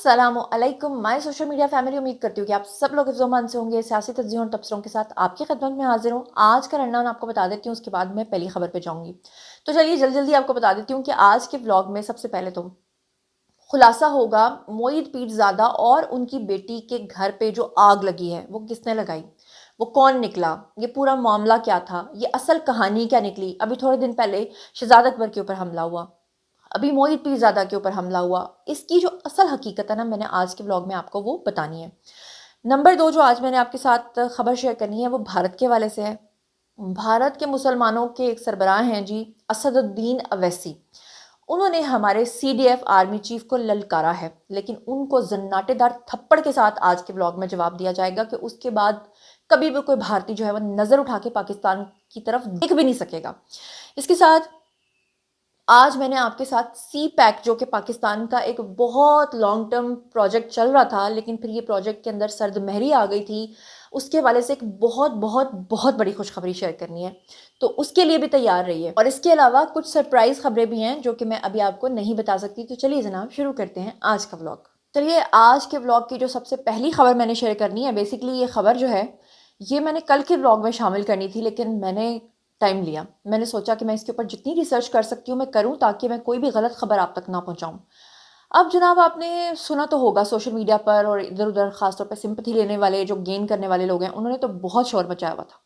अस्सलामु अलैकुम my social media family. उम्मीद करती हूँ कि आप सब लोग इज़्ज़ो-मान से होंगे। सियासी तज्ज़ियों और तबसरों के साथ आपकी खिदमत में हाज़िर हूँ। आज का रनडाउन आपको बता देती हूँ, उसके बाद मैं पहली खबर पे जाऊँगी। तो चलिए जल्दी-जल्दी आपको बता देती हूँ कि आज के व्लॉग में सबसे पहले तो खुलासा होगा मोईद पीरज़ादा और उनकी बेटी के घर पे जो आग लगी है, वो किसने लगाई? वो कौन निकला? ये पूरा मामला क्या था? ये असल कहानी क्या निकली? अभी थोड़े दिन पहले शहज़ाद अकबर के ऊपर हमला हुआ। अभी मोईद पीरज़ादा के ऊपर हमला हुआ। इसकी जो असल हकीकत है ना, मैंने आज के व्लॉग में आपको वो बतानी है। नंबर 2 जो आज मैंने आपके साथ खबर शेयर करनी है वो भारत के हवाले से है। भारत के मुसलमानों के एक सरबराह हैं जी, असदुद्दीन अवैसी। उन्होंने हमारे सीडीएफ आर्मी चीफ को ललकारा है, लेकिन उनको जन्नाटेदार थप्पड़ के साथ आज के व्लॉग में जवाब दिया जाएगा कि उसके बाद कभी भी कोई भारतीय जो है वो नज़र उठा के पाकिस्तान की तरफ देख भी नहीं सकेगा। इसके साथ आज मैंने आपके साथ सी पैक, जो कि पाकिस्तान का एक बहुत लॉन्ग टर्म प्रोजेक्ट चल रहा था, लेकिन फिर ये प्रोजेक्ट के अंदर सर्दमहरी आ गई थी, उसके हवाले से एक बहुत बहुत बहुत बड़ी खुशखबरी शेयर करनी है। तो उसके लिए भी तैयार रहिए। और इसके अलावा कुछ सरप्राइज खबरें भी हैं जो कि मैं अभी आपको नहीं बता सकती। तो चलिए जनाब शुरू करते हैं आज का व्लॉग। चलिए आज के व्लॉग की जो सबसे पहली खबर मैंने शेयर करनी है, बेसिकली ये खबर जो है ये मैंने कल के व्लॉग में शामिल करनी थी, लेकिन मैंने टाइम लिया। मैंने सोचा कि मैं इसके ऊपर जितनी रिसर्च कर सकती हूँ मैं करूँ, ताकि मैं कोई भी गलत खबर आप तक ना पहुँचाऊँ। अब जनाब आपने सुना तो होगा सोशल मीडिया पर और इधर उधर, खासतौर पर सिंपैथी लेने वाले जो गेन करने वाले लोग हैं, उन्होंने तो बहुत शोर मचाया हुआ था।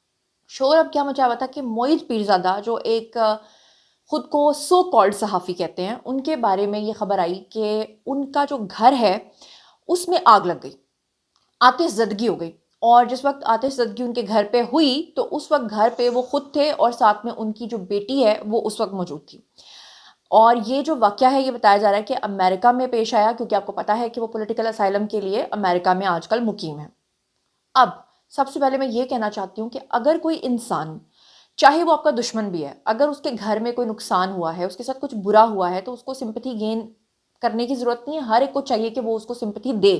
शोर अब क्या मचाया हुआ था कि मोईद पीरज़ादा जो एक खुद को सो कॉल्ड सहाफ़ी कहते हैं, उनके बारे में ये खबर आई कि उनका जो घर है उसमें आग लग गई, आतिशज़दगी हो गई। और जिस वक्त आतिशज़दगी उनके घर पे हुई तो उस वक्त घर पे वो खुद थे और साथ में उनकी जो बेटी है वो उस वक्त मौजूद थी। और ये जो वाक़या है ये बताया जा रहा है कि अमेरिका में पेश आया, क्योंकि आपको पता है कि वो पॉलिटिकल असाइलम के लिए अमेरिका में आजकल मुकीम है। अब सबसे पहले मैं ये कहना चाहती हूँ कि अगर कोई इंसान, चाहे वो आपका दुश्मन भी है, अगर उसके घर में कोई नुकसान हुआ है, उसके साथ कुछ बुरा हुआ है, तो उसको सिंपैथी गेन करने की ज़रूरत नहीं है। हर एक को चाहिए कि वो उसको सिंपैथी दे।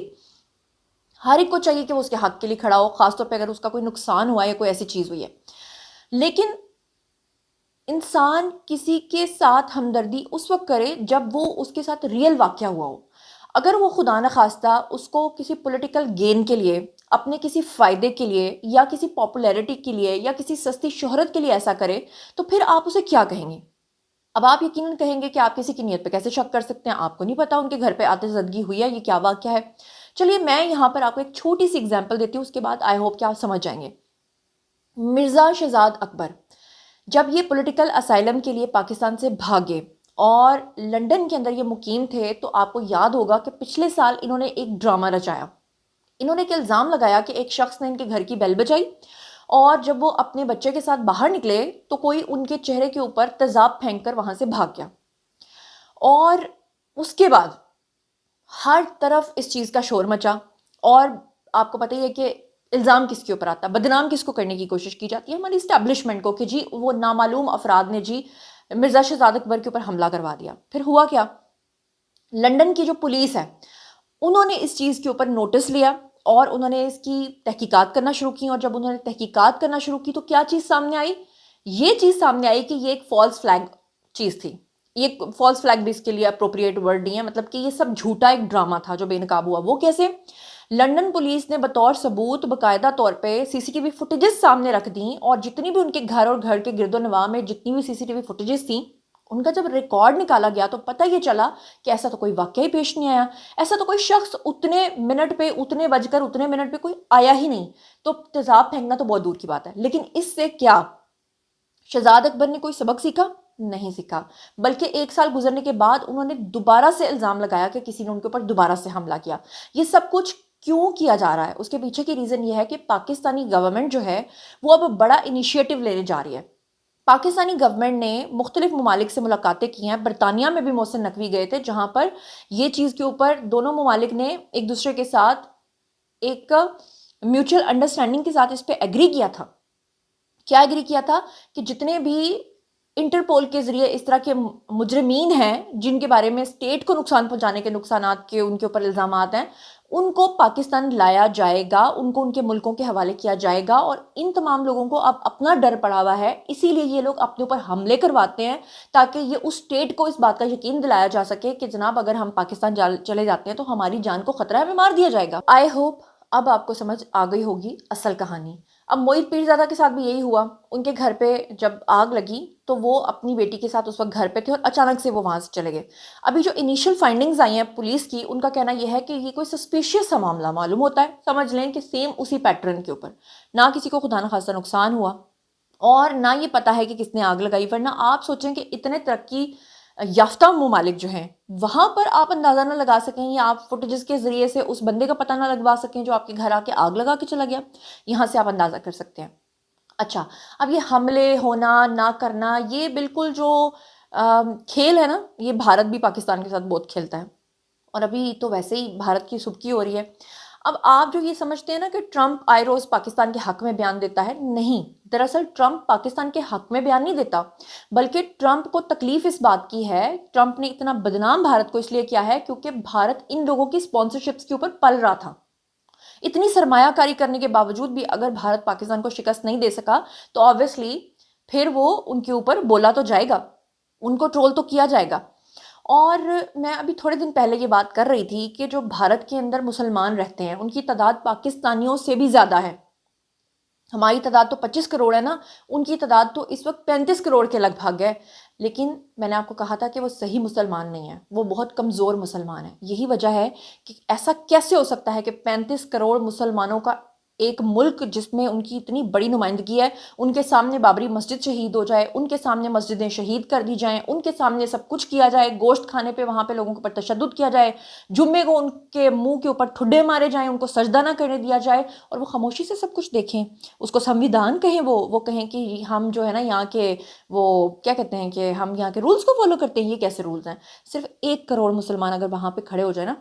हर एक को चाहिए कि वो उसके हक के लिए खड़ा हो, खासतौर पे अगर उसका कोई नुकसान हुआ है या कोई ऐसी चीज़ हुई है। लेकिन इंसान किसी के साथ हमदर्दी उस वक्त करे जब वो उसके साथ रियल वाक़या हुआ हो। अगर वो खुदा न खास्ता उसको किसी पॉलिटिकल गेन के लिए, अपने किसी फ़ायदे के लिए या किसी पॉपुलैरिटी के लिए या किसी सस्ती शोहरत के लिए ऐसा करे, तो फिर आप उसे क्या कहेंगे? अब आप यकीनन कहेंगे कि आप किसी की नीयत पे कैसे शक कर सकते हैं? आपको नहीं पता उनके घर पे आतिशज़दगी हुई है, ये क्या वाक़या है? चलिए मैं यहाँ पर आपको एक छोटी-सी एग्ज़ाम्पल देती हूँ, उसके बाद आई होप कि आप समझ जाएँगे। मिर्ज़ा शहज़ाद अकबर जब ये पॉलिटिकल असाइलम के लिए पाकिस्तान से भागे और लंदन के अंदर ये मुकीम थे, तो आपको याद होगा कि पिछले साल इन्होंने एक ड्रामा रचाया। इन्होंने एक इल्ज़ाम लगाया कि एक शख्स ने इनके घर की बेल बजाई और जब वो अपने बच्चे के साथ बाहर निकले तो कोई उनके चेहरे के ऊपर तेज़ाब फेंक कर वहाँ से भाग गया। और उसके बाद हर तरफ इस चीज़ का शोर मचा। और आपको पता ही है कि इल्ज़ाम किसके ऊपर आता है, बदनाम किसको करने की कोशिश की जाती है? हमारी इस्टेब्लिशमेंट को, कि जी वो नामालूम अफराद ने जी मिर्ज़ा शहज़ाद अकबर के ऊपर हमला करवा दिया। फिर हुआ क्या? लंदन की जो पुलिस है उन्होंने इस चीज़ के ऊपर नोटिस लिया और उन्होंने इसकी तहकीकात करना शुरू की। और जब उन्होंने तहकीकात करना शुरू की तो क्या चीज़ सामने आई? ये चीज़ सामने आई कि ये एक फ़ॉल्स फ्लैग चीज़ थी। ये फ़ॉल्स फ्लैग भी इसके लिए अप्रोप्रिएट वर्ड नहीं है, मतलब कि ये सब झूठा एक ड्रामा था जो बेनकाब हुआ। वो कैसे? लंदन पुलिस ने बतौर सबूत बाकायदा तौर पे सीसीटीवी फुटेजेस सामने रख दी, और जितनी भी उनके घर और घर के गिरदोनवा में जितनी भी सीसीटीवी फुटेजेस थी, उनका जब रिकॉर्ड निकाला गया तो पता ये चला कि ऐसा तो कोई वाक़या ही पेश नहीं आया। ऐसा तो कोई शख्स उतने मिनट पे, उतने बजकर उतने मिनट पे कोई आया ही नहीं। तो तेज़ाब फेंकना तो बहुत दूर की बात है। लेकिन इससे क्या शहज़ाद अकबर ने कोई सबक सीखा? नहीं सीखा। बल्कि 1 साल गुजरने के बाद उन्होंने दोबारा से इल्ज़ाम लगाया कि किसी ने उनके ऊपर दोबारा से हमला किया। ये सब कुछ क्यों किया जा रहा है? उसके पीछे की रीज़न ये है कि पाकिस्तानी गवर्नमेंट जो है वो अब बड़ा इनिशिएटिव लेने जा रही है। पाकिस्तानी गवर्नमेंट ने मुख्तलिफ ममालिक से मुलाकातें की हैं। बरतानिया में भी मोहसिन नकवी गए थे, जहाँ पर ये चीज़ के ऊपर दोनों ममालिक ने एक दूसरे के साथ एक म्यूचुअल अंडरस्टैंडिंग के साथ इस पे एग्री किया था। क्या एग्री किया था? कि जितने भी इंटरपोल के ज़रिए इस तरह के मुजरिमीन हैं जिनके बारे में स्टेट को नुकसान पहुंचाने के नुकसानात के उनके ऊपर इल्ज़ामात हैं, ان کو پاکستان لایا جائے گا، ان کو ان کے ملکوں کے حوالے کیا جائے گا، اور ان تمام لوگوں کو اب اپنا ڈر پڑا ہوا ہے، اسی لیے یہ لوگ اپنے اوپر حملے کرواتے ہیں تاکہ یہ اس اسٹیٹ کو اس بات کا یقین دلایا جا سکے کہ جناب اگر ہم پاکستان چلے جاتے ہیں تو ہماری جان کو خطرہ ہے، ہمیں مار دیا جائے گا۔ آئی ہوپ اب آپ کو سمجھ آ گئی ہوگی اصل کہانی۔ اب موعید پیرزادہ کے ساتھ بھی یہی ہوا، ان کے گھر پہ جب آگ لگی تو وہ اپنی بیٹی کے ساتھ اس وقت گھر پہ تھے اور اچانک سے وہ وہاں سے چلے گئے۔ ابھی جو انیشل فائنڈنگز آئی ہیں پولیس کی، ان کا کہنا یہ ہے کہ یہ کوئی سسپیشیس سا معاملہ معلوم ہوتا ہے، سمجھ لیں کہ سیم اسی پیٹرن کے اوپر، نہ کسی کو خدا نخواستہ نقصان ہوا اور نہ یہ پتہ ہے کہ کس نے آگ لگائی، ورنہ آپ سوچیں کہ اتنے ترقی یافتہ ممالک جو ہیں وہاں پر آپ اندازہ نہ لگا سکیں یا آپ فوٹیجز کے ذریعے سے اس بندے کا پتہ نہ لگوا سکیں جو آپ کے گھر آ کے آگ لگا کے چلا گیا، یہاں سے آپ اندازہ کر سکتے ہیں۔ اچھا، اب یہ حملے ہونا نہ کرنا، یہ بالکل جو کھیل ہے نا، یہ بھارت بھی پاکستان کے ساتھ بہت کھیلتا ہے، اور ابھی تو ویسے ہی بھارت کی سبکی ہو رہی ہے۔ اب آپ جو یہ سمجھتے ہیں نا کہ ٹرمپ آئے روز پاکستان کے حق میں بیان دیتا ہے، نہیں، دراصل ٹرمپ پاکستان کے حق میں بیان نہیں دیتا، بلکہ ٹرمپ کو تکلیف اس بات کی ہے، ٹرمپ نے اتنا بدنام بھارت کو اس لیے کیا ہے کیونکہ بھارت ان لوگوں کی اسپانسرشپس کے اوپر پل رہا تھا۔ اتنی سرمایہ کاری کرنے کے باوجود بھی اگر بھارت پاکستان کو شکست نہیں دے سکا تو آبویسلی پھر وہ ان کے اوپر بولا تو جائے گا، ان کو ٹرول تو کیا جائے گا۔ اور میں ابھی تھوڑے دن پہلے یہ بات کر رہی تھی کہ جو بھارت کے اندر مسلمان رہتے ہیں ان کی تعداد پاکستانیوں سے بھی زیادہ ہے۔ ہماری تعداد تو 25 کروڑ ہے نا، ان کی تعداد تو اس وقت 35 کروڑ کے لگ بھگ ہے، لیکن میں نے آپ کو کہا تھا کہ وہ صحیح مسلمان نہیں ہے، وہ بہت کمزور مسلمان ہے۔ یہی وجہ ہے کہ ایسا کیسے ہو سکتا ہے کہ 35 کروڑ مسلمانوں کا ایک ملک جس میں ان کی اتنی بڑی نمائندگی ہے، ان کے سامنے بابری مسجد شہید ہو جائے، ان کے سامنے مسجدیں شہید کر دی جائیں، ان کے سامنے سب کچھ کیا جائے، گوشت کھانے پہ وہاں پہ لوگوں کے اوپر تشدد کیا جائے، جمعے کو ان کے منہ کے اوپر ٹھڈے مارے جائیں، ان کو سجدہ نہ کرنے دیا جائے، اور وہ خاموشی سے سب کچھ دیکھیں، اس کو سمویدھان کہیں، وہ کہیں کہ ہم جو ہے نا یہاں کے وہ کیا کہتے ہیں کہ ہم یہاں کے رولز کو فالو کرتے ہیں۔ یہ کیسے رولز ہیں؟ صرف 1 کروڑ مسلمان اگر وہاں پہ کھڑے ہو جائے نا،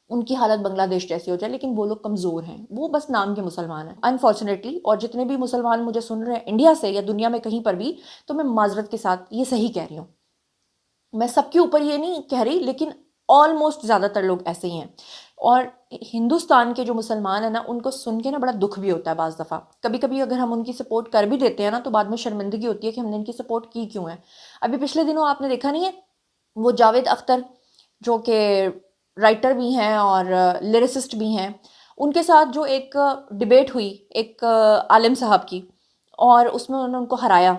ان کی حالت بنگلہ دیش جیسی ہو جائے، لیکن وہ لوگ کمزور ہیں، وہ بس نام کے مسلمان ہیں انفارچونیٹلی۔ اور جتنے بھی مسلمان مجھے سن رہے ہیں انڈیا سے یا دنیا میں کہیں پر بھی، تو میں معذرت کے ساتھ یہ صحیح کہہ رہی ہوں، میں سب کے اوپر یہ نہیں کہہ رہی، لیکن آلموسٹ زیادہ تر لوگ ایسے ہی ہیں۔ اور ہندوستان کے جو مسلمان ہیں نا، ان کو سن کے نا بڑا دکھ بھی ہوتا ہے بعض دفعہ، کبھی کبھی اگر ہم ان کی سپورٹ کر بھی دیتے ہیں نا تو بعد میں شرمندگی ہوتی ہے کہ ہم نے ان کی سپورٹ کی کیوں ہے۔ ابھی پچھلے دنوں آپ نے دیکھا نہیں ہے وہ جاوید اختر جو کہ رائٹر بھی ہیں اور لیریسسٹ بھی ہیں، ان کے ساتھ جو ایک ڈیبیٹ ہوئی ایک عالم صاحب کی، اور اس میں انہوں نے ان کو ہرایا،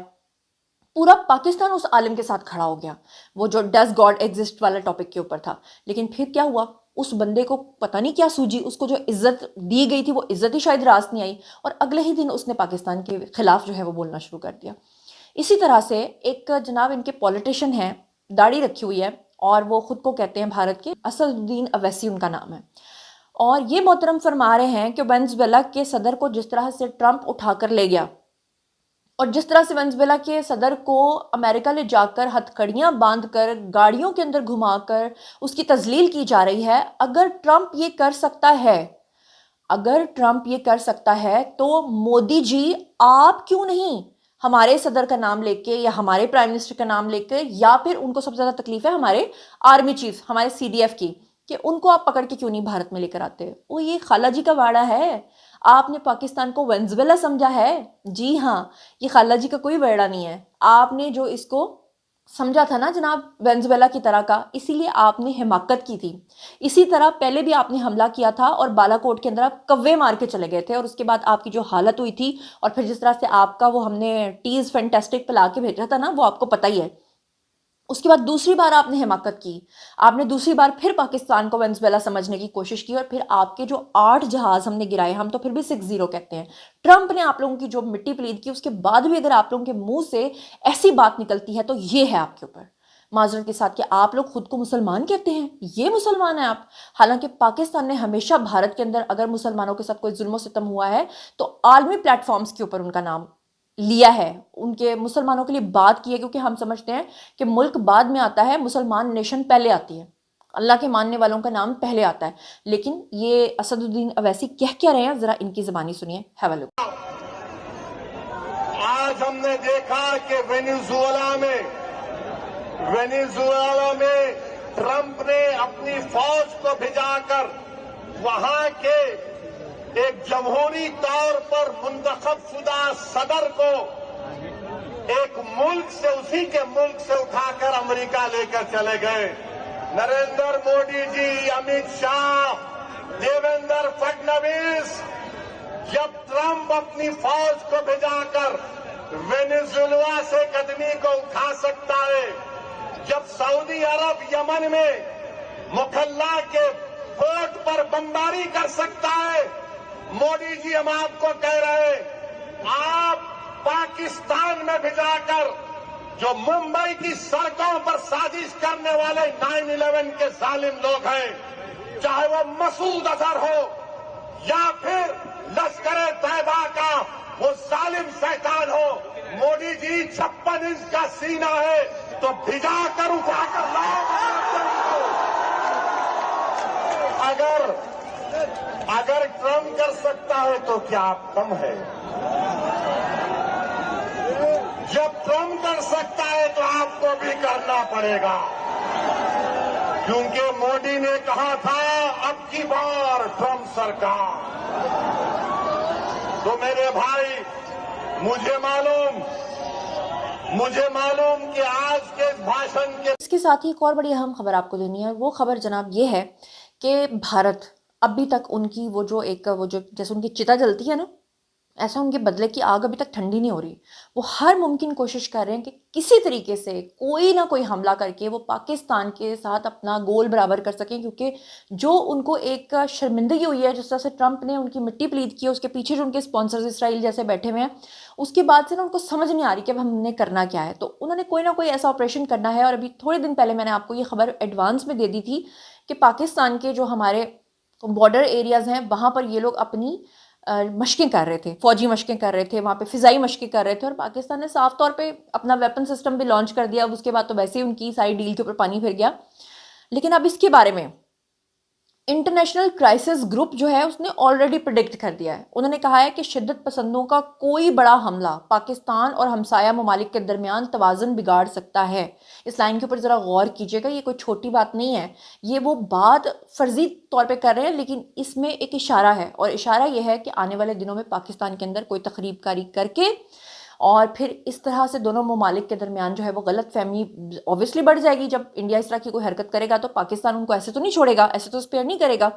پورا پاکستان اس عالم کے ساتھ کھڑا ہو گیا، وہ جو ڈز گاڈ ایگزسٹ والا ٹاپک کے اوپر تھا۔ لیکن پھر کیا ہوا، اس بندے کو پتہ نہیں کیا سوجی، اس کو جو عزت دی گئی تھی وہ عزت ہی شاید راست نہیں آئی، اور اگلے ہی دن اس نے پاکستان کے خلاف جو ہے وہ بولنا شروع کر دیا۔ اسی طرح سے ایک جناب ان کے پولیٹیشین ہیں، داڑھی رکھی ہوئی ہے، اور وہ خود کو کہتے ہیں بھارت کے، اسد الدین اویسی ان کا نام ہے، اور یہ محترم فرما رہے ہیں کہ وینزویلا کے صدر کو جس طرح سے ٹرمپ اٹھا کر لے گیا، اور جس طرح سے وینزویلا کے صدر کو امریکہ لے جا کر ہتھکڑیاں باندھ کر گاڑیوں کے اندر گھما کر اس کی تذلیل کی جا رہی ہے، اگر ٹرمپ یہ کر سکتا ہے تو مودی جی آپ کیوں نہیں ہمارے صدر کا نام لے کے یا ہمارے پرائم منسٹر کا نام لے کے، یا پھر ان کو سب سے زیادہ تکلیف ہے ہمارے آرمی چیف، ہمارے CDF کی، کہ ان کو آپ پکڑ کے کیوں نہیں بھارت میں لے کر آتے؟ وہ یہ خالہ جی کا واڑا ہے، آپ نے پاکستان کو وینزویلا سمجھا ہے؟ جی ہاں، یہ خالہ جی کا کوئی ویڑا نہیں ہے، آپ نے جو اس کو سمجھا تھا نا جناب وینزویلا کی طرح کا، اسی لیے آپ نے حماقت کی تھی۔ اسی طرح پہلے بھی آپ نے حملہ کیا تھا اور بالا کوٹ کے اندر آپ کوے مار کے چلے گئے تھے، اور اس کے بعد آپ کی جو حالت ہوئی تھی، اور پھر جس طرح سے آپ کا وہ ہم نے ٹیز فینٹاسٹک پلا کے بھیجا تھا نا، وہ آپ کو پتہ ہی ہے۔ اس کے بعد دوسری بار آپ نے حماقت کی، آپ نے دوسری بار پھر پاکستان کو وینزویلا سمجھنے کی کوشش کی، اور پھر آپ کے جو 8 جہاز ہم نے گرائے، ہم تو پھر بھی 6-0 کہتے ہیں، ٹرمپ نے آپ لوگوں کی جو مٹی پلید کی، اس کے بعد بھی اگر آپ لوگوں کے منہ سے ایسی بات نکلتی ہے تو یہ ہے آپ کے اوپر معذرت کے ساتھ کہ آپ لوگ خود کو مسلمان کہتے ہیں، یہ مسلمان ہیں آپ؟ حالانکہ پاکستان نے ہمیشہ بھارت کے اندر اگر مسلمانوں کے ساتھ کوئی ظلم و ستم ہوا ہے تو عالمی پلیٹ فارمز کے اوپر ان کا نام لیا ہے، ان کے مسلمانوں کے لیے بات کی ہے، کیونکہ ہم سمجھتے ہیں کہ ملک بعد میں آتا ہے، مسلمان نیشن پہلے آتی ہے، اللہ کے ماننے والوں کا نام پہلے آتا ہے۔ لیکن یہ اسد الدین اویسی کہہ کیا رہے ہیں، ذرا ان کی زبانی سنیے۔ ہیو اے لک۔ آج ہم نے دیکھا کہ وینیزویلا میں ٹرمپ نے اپنی فوج کو بھجا کر वहां के एक जमहूरी तौर पर मुंतखब शुदा सदर को एक मुल्क से, उसी के मुल्क से उठाकर अमेरिका लेकर चले गए। नरेंद्र मोदी जी, अमित शाह, देवेंद्र फडणवीस, जब ट्रंप अपनी फौज को भिजाकर वेनेजुएला से कदमी को उठा सकता है, जब सऊदी अरब यमन में मुखल्ला के पोर्ट पर बमबारी कर सकता है, मोदी जी हम आपको कह रहे हैं, आप पाकिस्तान में भिजाकर जो मुंबई की सड़कों पर साजिश करने वाले 9/11 के जालिम लोग हैं, चाहे वो मसूद अजहर हो या फिर लश्कर तैयबा का वो जालिम शैतान हो, मोदी जी 56 इंच का सीना है तो भिजा कर उठाकर लाओ। अगर ट्रम्प कर सकता है तो क्या आप कम है? जब ट्रम्प कर सकता है तो आपको भी करना पड़ेगा, क्योंकि मोदी ने कहा था अब की बार ट्रम्प सरकार। तो मेरे भाई, मुझे मालूम कि आज के इस भाषण के इसके साथ ही एक और बड़ी अहम खबर आपको देनी है। वो खबर जनाब ये है कि भारत अभी तक उनकी वो जो जैसे उनकी चिता जलती है ना, ऐसा उनके बदले की आग अभी तक ठंडी नहीं हो रही। वो हर मुमकिन कोशिश कर रहे हैं कि किसी तरीके से कोई ना कोई हमला करके वो पाकिस्तान के साथ अपना गोल बराबर कर सकें, क्योंकि जो उनको एक शर्मिंदगी हुई है, जिस तरह से ट्रंप ने उनकी मिट्टी प्लीत की है, उसके पीछे जो उनके स्पॉन्सर्स इसराइल जैसे बैठे हुए हैं, उसके बाद से ना उनको समझ नहीं आ रही कि अब हमने करना क्या है। तो उन्होंने कोई ना कोई ऐसा ऑपरेशन करना है। और अभी थोड़े दिन पहले मैंने आपको ये खबर एडवांस में दे दी थी कि पाकिस्तान के जो हमारे बॉर्डर एरियाज़ हैं, वहाँ पर ये लोग अपनी मशकें कर रहे थे, फौजी मशकें कर रहे थे, वहाँ पे फ़िज़ाई मशकें कर रहे थे। और पाकिस्तान ने साफ तौर पे अपना वेपन सिस्टम भी लॉन्च कर दिया। अब उसके बाद तो वैसे ही उनकी सारी डील के ऊपर पानी फिर गया। लेकिन अब इसके बारे में इंटरनेशनल क्राइसिस ग्रुप जो है उसने ऑलरेडी प्रिडिक्ट कर दिया है। उन्होंने कहा है कि शिद्दत पसंदों का कोई बड़ा हमला पाकिस्तान और हमसाया ममालिक के दरमियान तवाज़ुन बिगाड़ सकता है। इस लाइन के ऊपर ज़रा गौर कीजिएगा, ये कोई छोटी बात नहीं है। ये वो बात फर्जी तौर पे कर रहे हैं, लेकिन इसमें एक इशारा है, और इशारा ये है कि आने वाले दिनों में पाकिस्तान के अंदर कोई तखरीबकारी करके और फिर इस तरह से दोनों ममालिक के दरमियान जो है वो गलत फहमी ऑब्वियसली बढ़ जाएगी। जब इंडिया इस तरह की कोई हरकत करेगा तो पाकिस्तान उनको ऐसे तो नहीं छोड़ेगा, ऐसे तो स्पेयर नहीं करेगा।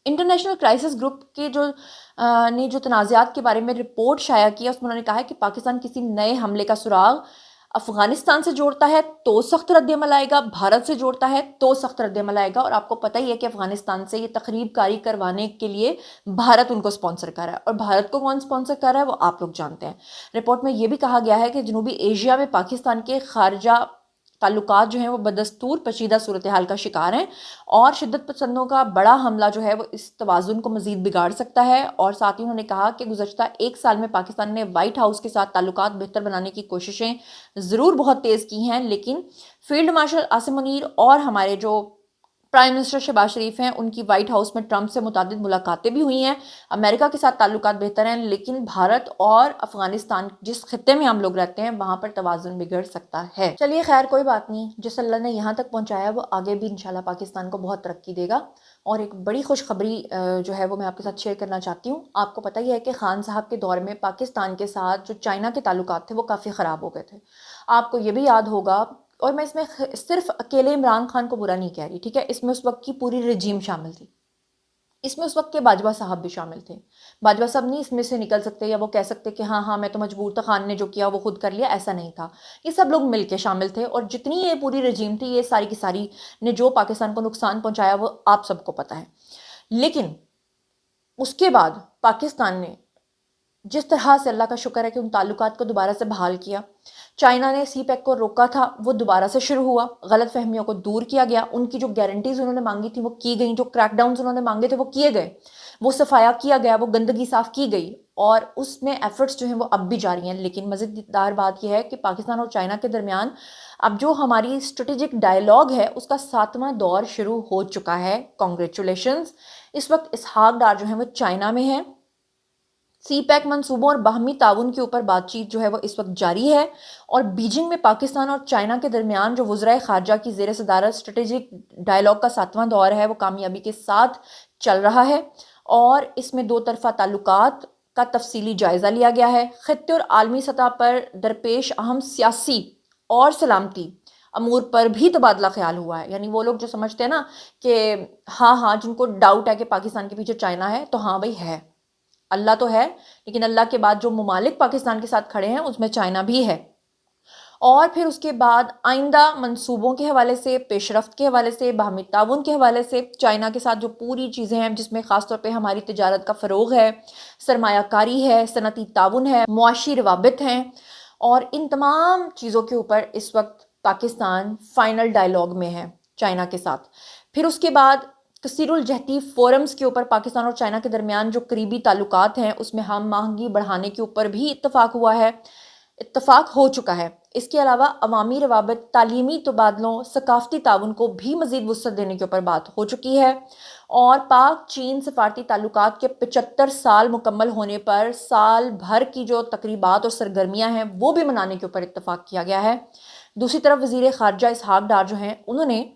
इंटरनेशनल क्राइसिस ग्रुप के जो तनाज़ात के बारे में रिपोर्ट शाया किया, उसमें उन्होंने कहा है कि पाकिस्तान किसी नए हमले का सुराग अफ़गानिस्तान से जोड़ता है तो सख्त रद्द-ए-अमल आएगा, भारत से जोड़ता है तो सख्त रद्द-ए-अमल आएगा। और आपको पता ही है कि अफ़गानिस्तान से ये तखरीबकारी करवाने के लिए भारत उनको स्पॉन्सर कर रहा है, और भारत को कौन स्पॉन्सर कर रहा है वो आप लोग जानते हैं। रिपोर्ट में ये भी कहा गया है कि जनूबी एशिया में पाकिस्तान के खारजा ताल्लुकात जो हैं वो बदस्तूर पेचीदा सूरत हाल का शिकार हैं, और शिद्दत पसंदों का बड़ा हमला जो है वो इस तवाज़ुन को मज़ीद बिगाड़ सकता है। और साथ ही उन्होंने कहा कि गुज़श्ता एक साल में पाकिस्तान ने वाइट हाउस के साथ ताल्लुकात बेहतर बनाने की कोशिशें ज़रूर बहुत तेज़ की हैं, लेकिन फील्ड मार्शल आसिम मुनीर और हमारे जो प्राइम मिनिस्टर शहबाज शरीफ हैं, उनकी वाइट हाउस में ट्रंप से मुतादिद मुलाकातें भी हुई हैं। अमेरिका के साथ ताल्लुकात बेहतर हैं, लेकिन भारत और अफगानिस्तान जिस खित्ते में हम लोग रहते हैं वहाँ पर तवाज़ुन बिगड़ सकता है। चलिए खैर, कोई बात नहीं, जिस अल्लाह ने यहाँ तक पहुँचाया वो आगे भी इंशाल्लाह पाकिस्तान को बहुत तरक्की देगा। और एक बड़ी खुशखबरी जो है वो मैं आपके साथ शेयर करना चाहती हूँ। आपको पता ही है कि खान साहब के दौर में पाकिस्तान के साथ जो चाइना के ताल्लुकात थे वो काफ़ी ख़राब हो गए थे। आपको ये भी याद होगा, और मैं इसमें सिर्फ अकेले इमरान खान को बुरा नहीं कह रही, ठीक है, इसमें उस वक्त की पूरी रजीम शामिल थी। इसमें उस वक्त के बाजवा साहब भी शामिल थे। बाजवा साहब नहीं इसमें से निकल सकते या वो कह सकते कि हाँ मैं तो मजबूर था, खान ने जो किया वो खुद कर लिया, ऐसा नहीं था। ये सब लोग मिल के शामिल थे, और जितनी ये पूरी रजीम थी, ये सारी की सारी ने जो पाकिस्तान को नुकसान पहुँचाया वो आप सबको पता है। लेकिन उसके बाद पाकिस्तान ने जिस तरह से, अल्लाह का शुक्र है कि उन ताल्लुकात को दोबारा से बहाल किया। चाइना ने CPEC को रोका था, वो दोबारा से शुरू हुआ, गलत फहमियों को दूर किया गया, उनकी जो गारंटीज़ उन्होंने मांगी थी वो की गई, जो क्रैकडाउन्स उन्होंने मांगे थे वो किए गए, वो सफाया किया गया, वो गंदगी साफ़ की गई, और उसमें एफ़र्ट्स जो हैं वो अब भी जारी हैं। लेकिन मज़ेदार बात यह है कि पाकिस्तान और चाइना के दरमियान अब जो हमारी स्ट्रेटेजिक डायलॉग है उसका 7वां दौर शुरू हो चुका है। कॉन्ग्रेचुलेशंस। इस वक्त इसहाक डार जो हैं वो चाइना में हैं, سی پیک منصوبوں اور باہمی تعاون کے اوپر بات چیت جو ہے وہ اس وقت جاری ہے، اور بیجنگ میں پاکستان اور چائنا کے درمیان جو وزرائے خارجہ کی زیر صدارت اسٹریٹجک ڈائلاگ کا 7واں دور ہے وہ کامیابی کے ساتھ چل رہا ہے، اور اس میں دو طرفہ تعلقات کا تفصیلی جائزہ لیا گیا ہے۔ خطے اور عالمی سطح پر درپیش اہم سیاسی اور سلامتی امور پر بھی تبادلہ خیال ہوا ہے۔ یعنی وہ لوگ جو سمجھتے ہیں نا کہ ہاں جن کو ڈاؤٹ ہے کہ پاکستان کے پیچھے چائنا ہے، تو ہاں بھائی ہے، اللہ تو ہے، لیکن اللہ کے بعد جو ممالک پاکستان کے ساتھ کھڑے ہیں اس میں چائنا بھی ہے۔ اور پھر اس کے بعد آئندہ منصوبوں کے حوالے سے، پیش رفت کے حوالے سے، باہمی تعاون کے حوالے سے چائنا کے ساتھ جو پوری چیزیں ہیں، جس میں خاص طور پہ ہماری تجارت کا فروغ ہے، سرمایہ کاری ہے، صنعتی تعاون ہے، معاشی روابط ہیں، اور ان تمام چیزوں کے اوپر اس وقت پاکستان فائنل ڈائلاگ میں ہے چائنا کے ساتھ۔ پھر اس کے بعد کثیر الجہتی فورمز کے اوپر پاکستان اور چائنا کے درمیان جو قریبی تعلقات ہیں اس میں ہم آہنگی بڑھانے کے اوپر بھی اتفاق ہو چکا ہے۔ اس کے علاوہ عوامی روابط، تعلیمی تبادلوں، ثقافتی تعاون کو بھی مزید وسعت دینے کے اوپر بات ہو چکی ہے، اور پاک چین سفارتی تعلقات کے 75 سال مکمل ہونے پر سال بھر کی جو تقریبات اور سرگرمیاں ہیں وہ بھی منانے کے اوپر اتفاق کیا گیا ہے۔ دوسری طرف وزیر خارجہ اسحاق ڈار جو ہیں انہوں نے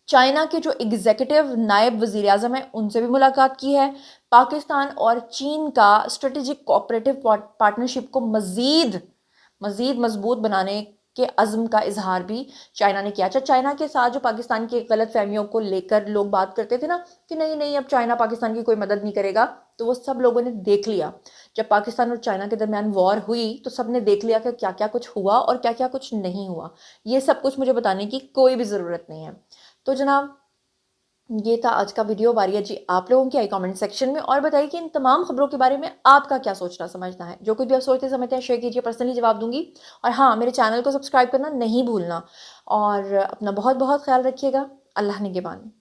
چائنا کے جو ایگزیکٹو نائب وزیر اعظم ہیں ان سے بھی ملاقات کی ہے۔ پاکستان اور چین کا اسٹریٹجک کوآپریٹو پارٹنرشپ کو مزید مضبوط بنانے کے عزم کا اظہار بھی چائنا نے کیا۔ چائنا کے ساتھ جو پاکستان کی غلط فہمیوں کو لے کر لوگ بات کرتے تھے نا کہ نہیں اب چائنا پاکستان کی کوئی مدد نہیں کرے گا، تو وہ سب لوگوں نے دیکھ لیا۔ جب پاکستان اور چائنا کے درمیان وار ہوئی تو سب نے دیکھ لیا کہ کیا کیا کچھ ہوا اور کیا کیا کچھ نہیں ہوا۔ یہ سب کچھ مجھے بتانے کی کوئی بھی ضرورت نہیں ہے۔ تو جناب یہ تھا آج کا ویڈیو۔ باری ہے جی آپ لوگوں کی، آئی کامنٹ سیکشن میں، اور بتائیے کہ ان تمام خبروں کے بارے میں آپ کا کیا سوچنا سمجھنا ہے۔ جو کچھ بھی آپ سوچتے سمجھتے ہیں شیئر کیجیے، پرسنلی جواب دوں گی۔ اور ہاں، میرے چینل کو سبسکرائب کرنا نہیں بھولنا، اور اپنا بہت بہت خیال رکھیے گا۔ اللہ نگہبان۔